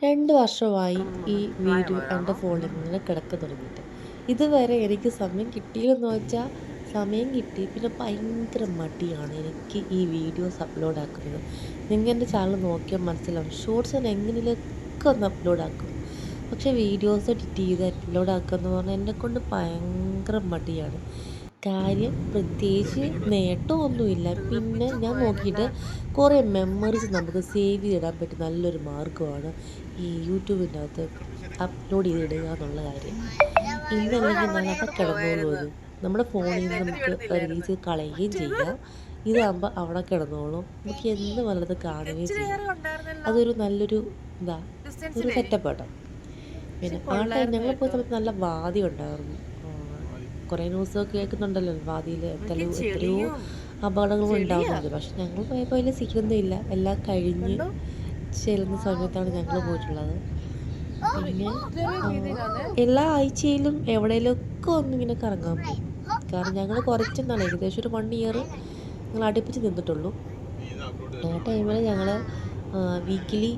2 വർഷമായി ഈ വീഡിയോ എൻ്റെ ഫോണിൽ ഇങ്ങനെ കിടക്ക തുടങ്ങിയിട്ട്. ഇതുവരെ എനിക്ക് സമയം കിട്ടിയില്ലെന്ന് വെച്ചാൽ സമയം കിട്ടി. പിന്നെ ഭയങ്കര മടിയാണ് എനിക്ക് ഈ വീഡിയോസ് അപ്ലോഡ് ആക്കുന്നത്. നിങ്ങൾ എൻ്റെ ചാനൽ നോക്കിയാൽ മനസ്സിലാവും. ഷോർട്സ് ഞാൻ എങ്ങനെയൊക്കെ ഒന്ന് അപ്ലോഡ് ആക്കും. പക്ഷേ വീഡിയോസ് എഡിറ്റ് ചെയ്ത് അപ്ലോഡ് ആക്കുക എന്ന് പറഞ്ഞാൽ എന്നെക്കൊണ്ട് ഭയങ്കര മടിയാണ്. കാര്യം പ്രത്യേകിച്ച് നേട്ടമൊന്നുമില്ല. പിന്നെ ഞാൻ നോക്കിയിട്ട് കുറേ മെമ്മറീസ് നമുക്ക് സേവ് ചെയ്തിടാൻ പറ്റിയ നല്ലൊരു മാർഗ്ഗമാണ് ഈ യൂട്യൂബിൻ്റെ അകത്ത് അപ്ലോഡ് ചെയ്തിടുക എന്നുള്ള കാര്യം. ഇന്നല്ലെങ്കിൽ നാളെ അവിടെ കിടന്നോളും അത്. നമ്മുടെ ഫോണിൽ നിന്ന് നമുക്ക് റിലീസ് ചെയ്ത് കളയുകയും ചെയ്യാം. ഇതാകുമ്പോൾ അവിടെ കിടന്നോളും. നമുക്ക് എന്ന് വല്ലത് കാണുകയും ചെയ്യാം. അതൊരു നല്ലൊരു എന്താ ഒരു സെറ്റപ്പാണ്. പിന്നെ ആ ടൈം ഞങ്ങൾ പോയ സമയത്ത് നല്ല വാതി ഉണ്ടായിരുന്നു. കുറേ ന്യൂസൊക്കെ കേൾക്കുന്നുണ്ടല്ലോ വാതിയിൽ എത്രയോ അപകടങ്ങളും ഉണ്ടാകുന്നുണ്ട്. പക്ഷെ ഞങ്ങൾ പോയപ്പോൾ അതിൽ സീനൊന്നുമില്ല. എല്ലാം കഴിഞ്ഞ് ചെല്ലുന്ന സമയത്താണ് ഞങ്ങൾ പോയിട്ടുള്ളത്. പിന്നെ എല്ലാ ആഴ്ചയിലും എവിടെയെങ്കിലുമൊക്കെ ഒന്നിങ്ങനെ കറങ്ങാൻ പോകും. കാരണം ഞങ്ങൾ കുറച്ചെന്നാണ് ഏകദേശം ഒരു 1 ഇയർ ഞങ്ങൾ അടുപ്പിച്ച് നിന്നിട്ടുള്ളൂ. ആ ടൈമിൽ ഞങ്ങൾ വീക്കിലി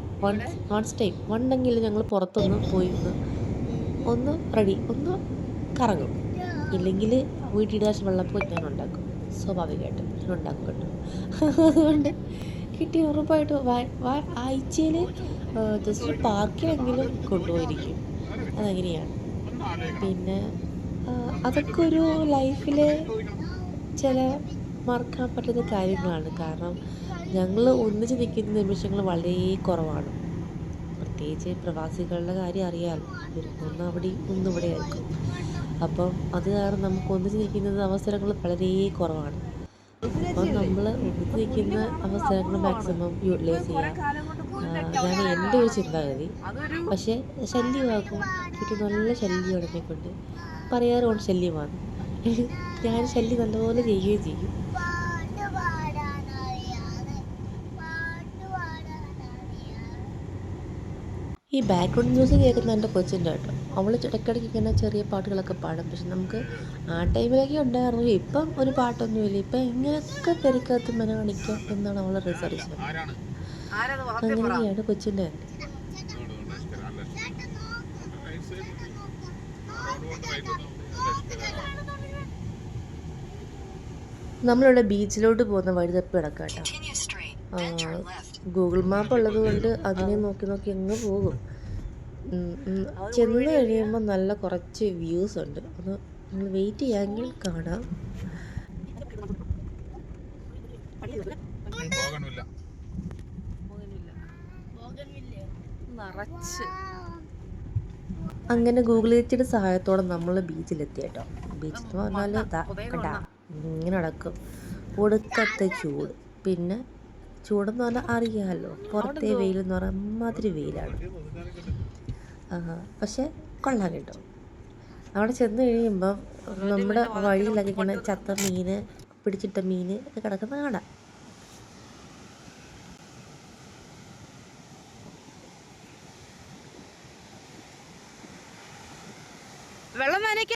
വൺസ് ടൈം ഉണ്ടെങ്കിലും ഞങ്ങൾ പുറത്തൊന്ന് പോയി ഒന്ന് ഒന്ന് കറങ്ങും. ഇല്ലെങ്കിൽ വീട്ടിൽ വെള്ളപ്പം ഞാൻ ഉണ്ടാക്കും. സ്വാഭാവികമായിട്ടും ഞാൻ ഉണ്ടാക്കും കേട്ടോ. അതുകൊണ്ട് കിട്ടിയ ഉറപ്പായിട്ടും ആഴ്ചയിൽ ജസ്റ്റ് പാർക്കിലെങ്കിലും കൊണ്ടുപോയിരിക്കും. അതങ്ങനെയാണ്. പിന്നെ അതൊക്കെ ഒരു ലൈഫിലെ ചില മറക്കാൻ പറ്റുന്ന കാര്യങ്ങളാണ്. കാരണം ഞങ്ങൾ ഒന്നിച്ച് നിൽക്കുന്ന നിമിഷങ്ങൾ വളരെ കുറവാണ്. പ്രത്യേകിച്ച് പ്രവാസികളുടെ കാര്യം അറിയാമല്ലോ. ഒന്ന് അവിടെയും ഒന്ന് ഇവിടെ ആയിരിക്കും. അപ്പം അത് കാരണം നമുക്ക് ഒന്നിച്ച് നിൽക്കുന്നത് അവസരങ്ങൾ വളരെ കുറവാണ്. അപ്പം നമ്മൾ ഒന്നിച്ച് നിൽക്കുന്ന അവസരങ്ങൾ മാക്സിമം യൂട്ടിലൈസ് ചെയ്യുക. ഇതാണ് എൻ്റെ ഒരു ചിന്താഗതി. പക്ഷേ ശല്യമാക്കും. വീട്ടിൽ നല്ല ശല്യമാണ് എന്നെക്കൊണ്ട്. പറയാറുണ്ട് ശല്യമാണ്. ഞാൻ ശല്യം നല്ലപോലെ ചെയ്യുകയും ചെയ്യും. ഈ ബാക്ക്ഗ്രൗണ്ട് മ്യൂസിക് കേൾക്കുന്ന എൻ്റെ കൊച്ചിൻ്റെ കേട്ടോ. അവൾ ഇടയ്ക്കിടയ്ക്ക് ഇങ്ങനെ ചെറിയ പാട്ടുകളൊക്കെ പാടും. പക്ഷെ നമുക്ക് ആ ടൈമിലൊക്കെ ഉണ്ടായിരുന്നു. ഇപ്പം ഒരു പാട്ടൊന്നുമില്ല. ഇപ്പം ഇങ്ങനെയൊക്കെ പെരക്കകത്ത് മെന കാണിക്കാം എന്നാണ് അവളുടെ റിസർച്ച്. അങ്ങനെയാണ് കൊച്ചിൻ്റെ കാര്യം. നമ്മളിവിടെ ബീച്ചിലോട്ട് പോകുന്ന വഴി തപ്പി കിടക്കാം കേട്ടോ. ഗൂഗിൾ മാപ്പ് ഉള്ളത് കൊണ്ട് അതിനെ നോക്കി നോക്കി അങ്ങ് പോകും. ചെന്ന് കഴിയുമ്പോൾ നല്ല കുറച്ച് വ്യൂസ് ഉണ്ട്. അത് നമ്മൾ വെയിറ്റ് ചെയ്യാമെങ്കിൽ കാണാം. അങ്ങനെ ഗൂഗിൾ എത്തിയുടെ സഹായത്തോടെ നമ്മൾ ബീച്ചിലെത്തി കേട്ടോ. ബീച്ച് എന്ന് പറഞ്ഞാൽ ഇങ്ങനെ നടക്കും. ഒടുക്കത്തെ ചൂട്. പിന്നെ ചൂടെന്ന് പറഞ്ഞാൽ അറിയാമല്ലോ, പുറത്തെ വെയിലെന്ന് പറഞ്ഞാൽ അമ്മാതിരി വെയിലാണ്. പക്ഷെ കൊള്ളാൻ കേട്ടോ. അവിടെ ചെന്ന് കഴിയുമ്പം നമ്മുടെ വഴിയിലൊക്കെ ഇങ്ങനെ ചത്ത മീൻ, പിടിച്ചിട്ട മീൻ ഒക്കെ കിടക്കുന്ന കാണാം. വെള്ളം നനയ്ക്ക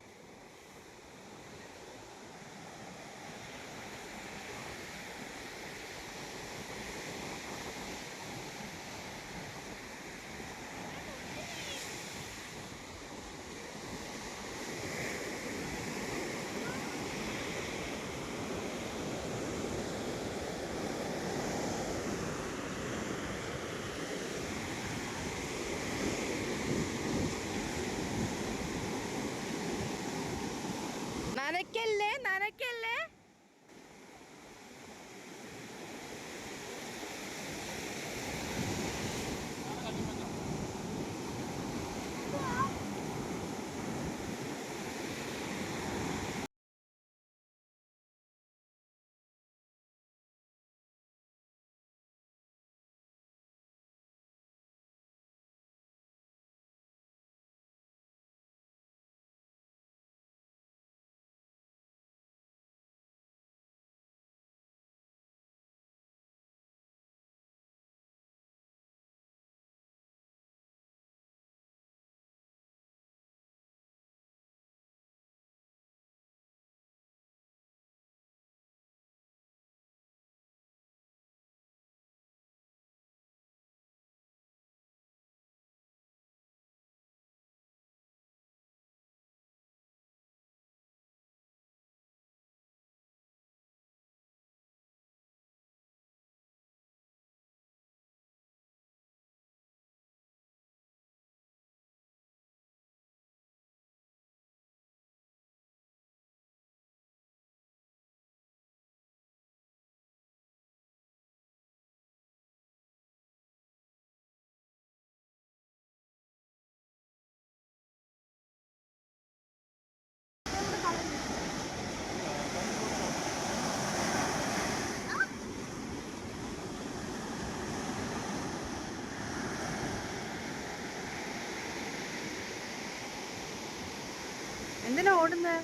എന്തിനാ ഓടുന്നേ?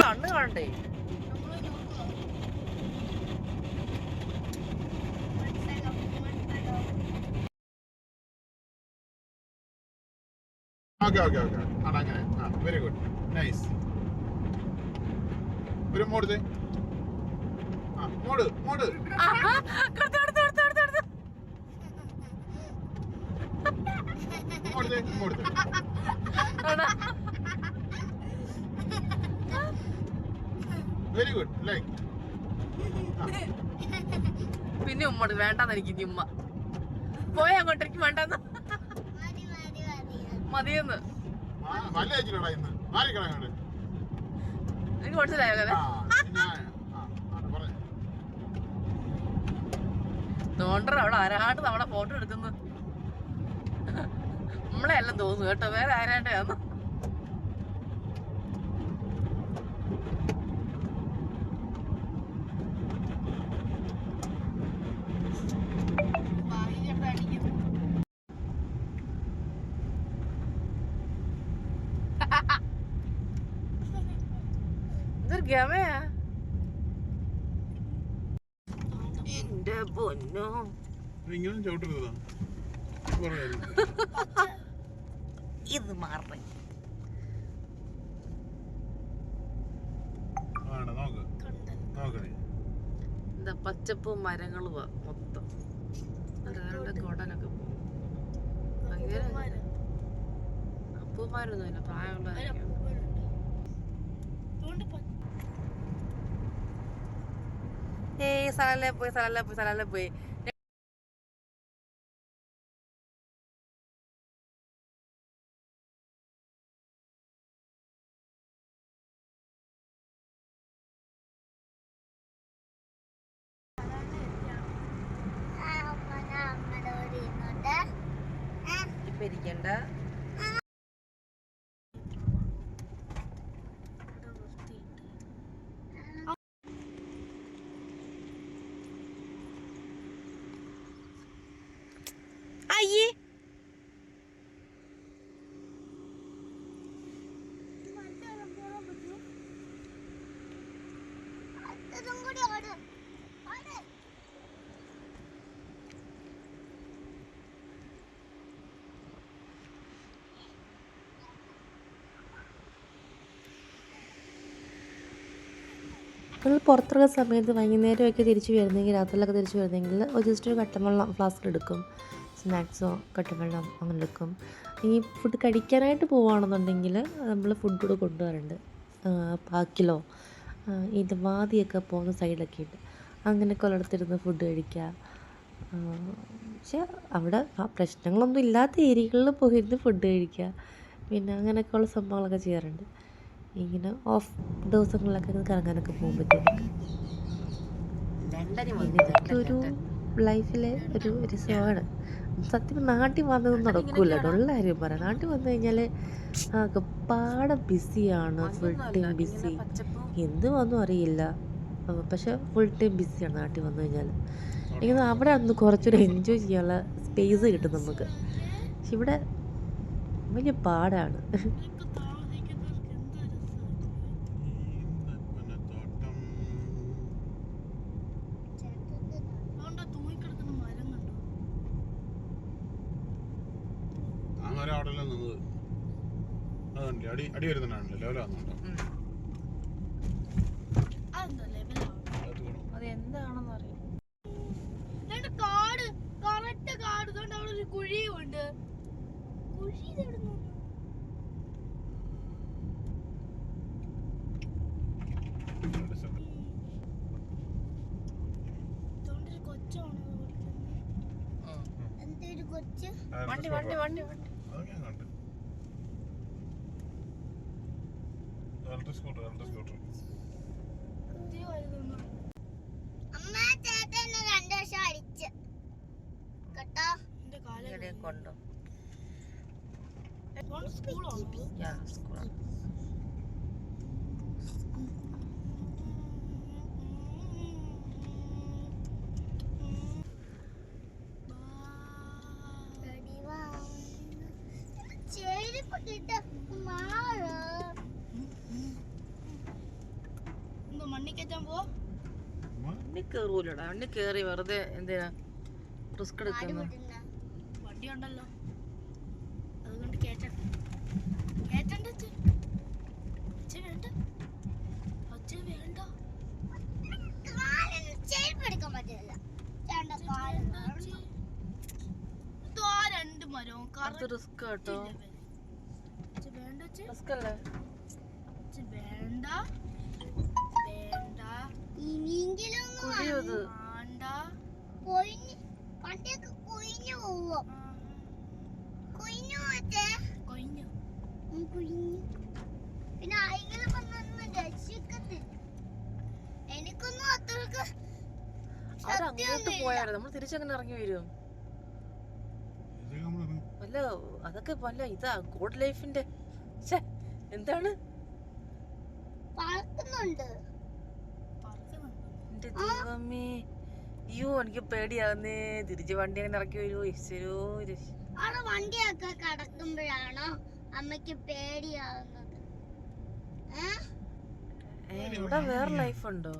കണ്ണ് കാണണ്ടേ? ഓക്കെ ഓക്കെ ഓക്കെ ആണ് അങ്ങനെ. ആ വെരി ഗുഡ് നൈസ്. ഒരു മോട് ആ മോട് മോട് മോട് മോട് വെരി ഗുഡ് ലൈക്ക്. പിന്നെ ഉമ്മ വേണ്ടെന്ന് എനിക്ക് ഇനി ഉമ്മ പോയ അങ്ങോട്ടേക്ക് വേണ്ടെന്ന് മതിയെന്ന് നല്ല അയച്ചിട്ടാ ഇന്ന് മാറിക്കളയാണ്ട്. എനിക്ക് മനസ്സിലായോ അങ്ങനെ തോണ്ടർ അവിടെ ആരാണ്ട് നമ്മളെ ഫോട്ടോ എടുക്കുന്നു. നമ്മളെ എല്ലാം തോന്നുന്നു കേട്ടോ, വേറെ ആരാണ്ടാന്ന്. ഇതൊരു ഗമയാ എന്റെ പൊന്നോ. ഇങ്ങനെ ചവിട്ടുന്നതാ ഇത് മാറി എന്താ പച്ചപ്പും മരങ്ങളും മൊത്തം. കൊടനൊക്കെ അപ്പൂമാരൊന്നുമില്ല, പ്രായമുള്ളവരൊക്കെയാണ്. ഏയ് സ്ഥലല്ലേ പോയി സ്ഥലല്ലേ പോയി സ്ഥലല്ലേ പോയി. ഇപ്പൊ ഇരിക്കണ്ട. അയ്യേ നമ്മൾ പുറത്തിറങ്ങുന്ന സമയത്ത് വൈകുന്നേരമൊക്കെ തിരിച്ച് വരുന്നെങ്കിൽ രാത്രിയിലൊക്കെ തിരിച്ച് വരുന്നെങ്കിൽ ജസ്റ്റ് ഒരു കട്ടൻ വെള്ളം ഫ്ലാസ്കിൽ എടുക്കും. സ്നാക്സോ കട്ടൻ വെള്ളം അങ്ങനെ എടുക്കും. ഈ ഫുഡ് കഴിക്കാനായിട്ട് പോവുകയാണെന്നുണ്ടെങ്കിൽ നമ്മൾ ഫുഡ് കൂടെ കൊണ്ടുവരുന്നുണ്ട്. പാക്കിലോ ഇത് വാതിയൊക്കെ പോകുന്ന സൈഡിലൊക്കെ ഉണ്ട്. അങ്ങനെയൊക്കെ ഉള്ളിടത്തിരുന്ന് ഫുഡ് കഴിക്കുക. പക്ഷേ അവിടെ പ്രശ്നങ്ങളൊന്നും ഇല്ലാത്ത ഏരിയകളിൽ പോയിരുന്ന് ഫുഡ് കഴിക്കുക. പിന്നെ അങ്ങനെയൊക്കെയുള്ള സംഭവങ്ങളൊക്കെ ചെയ്യാറുണ്ട്. ഇങ്ങനെ ഓഫ് ദിവസങ്ങളിലൊക്കെ കറങ്ങാനൊക്കെ പോകുമ്പോഴത്തേക്ക് ഇതൊക്കെ ഒരു ലൈഫിലെ ഒരു രസമാണ്. സത്യം നാട്ടിൽ വന്നതൊന്നും നടക്കൂല കേട്ടോ, ഉള്ള കാര്യം പറയാം. നാട്ടിൽ വന്നു കഴിഞ്ഞാൽ പാടെ ബിസിയാണ്, ഫുൾ ടൈം ബിസി. എന്ത് വന്നും അറിയില്ല, പക്ഷെ ഫുൾ ടൈം ബിസിയാണ് നാട്ടിൽ വന്നു കഴിഞ്ഞാൽ. എനിക്ക് അവിടെ അന്ന് കുറച്ചുകൂടെ എൻജോയ് ചെയ്യാനുള്ള സ്പേസ് കിട്ടും നമുക്ക്. പക്ഷെ ഇവിടെ വലിയ പാടാണ്. അടി വരുന്നുണ്ടല്ലോ, ലെവലാകുന്നുണ്ടോ? അത് എന്താണെന്ന് അറിയാം. കുഴിയുണ്ട്. വണ്ടി വണ്ടി വണ്ടി വണ്ടി സ്കൂട്ടർ കൊണ്ടോ വണ്ടി കേറൂലടാ. വണ്ടി കേറി വെറുതെ എന്തിനാ റിസ്ക് എടുക്കുന്നു? വണ്ടി ഉണ്ടല്ലോ, അതുകൊണ്ട് കേറ്റണ്ട വേണ്ട രണ്ട് മരവും റിസ്ക് കേട്ടോ. റിസ്ക് അല്ലേ? വേണ്ട കുഴിയത് പിന്നെ എനിക്കൊന്നും അത്രക്ക് അവരങ്ങോട്ട് പോയാലോ, നമ്മൾ തിരിച്ചങ്ങനെ ഇറങ്ങി വരും. വല്ല അതൊക്കെ വല്ല ഇതാ ഗോഡ് ലൈഫിന്റെ എന്താണ് എന്റെ ദൈവമേ. അയ്യോ എനിക്ക് പേടിയാവുന്നേ. തിരിച്ച് വണ്ടി അങ്ങനെ ഇറക്കി വരുമോ? ഈശ്വരോ. വണ്ടിയൊക്കെ കടക്കുമ്പോഴാണോ അമ്മയ്ക്ക് പേടിയാവുന്നത്? ഇവിടെ വേറെ ലൈഫ് ഉണ്ടോ?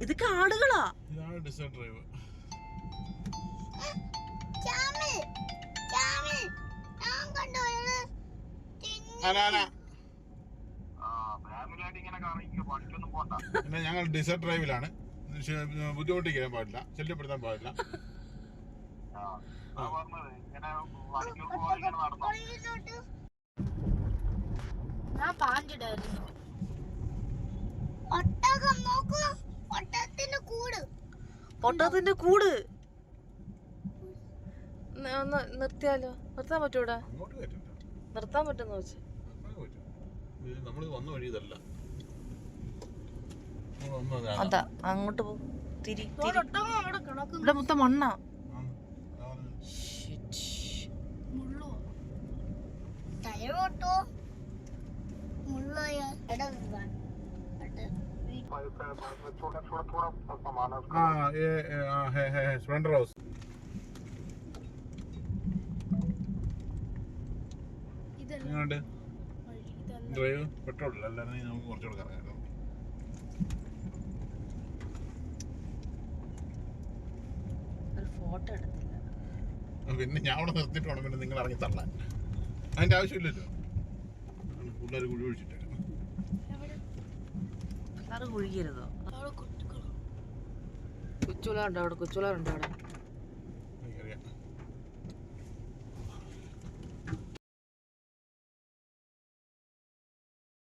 ഇതൊക്കെ ആടുകളാ. പിന്നെ ഞങ്ങൾ ഡിസേർട്ട് ഡ്രൈവിലാണ്. ബുദ്ധിമുട്ടിക്കാൻ പാടില്ല, ശല്യപ്പെടുത്താൻ പാടില്ല. ഒട്ടകത്തിന്റെ കൂട് ഒന്ന് നിർത്തിയാലോ? നിർത്താൻ പറ്റൂടാ? നിർത്താൻ പറ്റുന്ന വെച്ച് നമ്മള് വന്ന വഴി ഇതല്ല. അതാ അങ്ങോട്ട് പോകും. തിരി ഇവിടെ മൊത്തം മണ്ണാ. हाँ ये है स्प्लेंडर हाउस എങ്ങനെയുണ്ട് ഡ്രൈവ് പെട്രോൾ അല്ലാതെ നമുക്ക് കുറച്ചുകൂടെ കറങ്ങാമല്ലോ ഒരു ഫോട്ടോ എടുത്തില്ല. പിന്നെ ഞാൻ അവിടെ നിർത്തിയിട്ട് വേണം പിന്നെ നിങ്ങൾ ഇറങ്ങി തള്ളാൻ അതിൻ്റെ ആവശ്യമില്ലല്ലോ പിള്ളേർ കുഴി ഒഴിച്ചിട്ട് അത് കുഴിക്കരുതോ? കൊച്ചുള ഉണ്ടോ അവിടെ? കൊച്ചുള ഉണ്ടോ അവിടെ?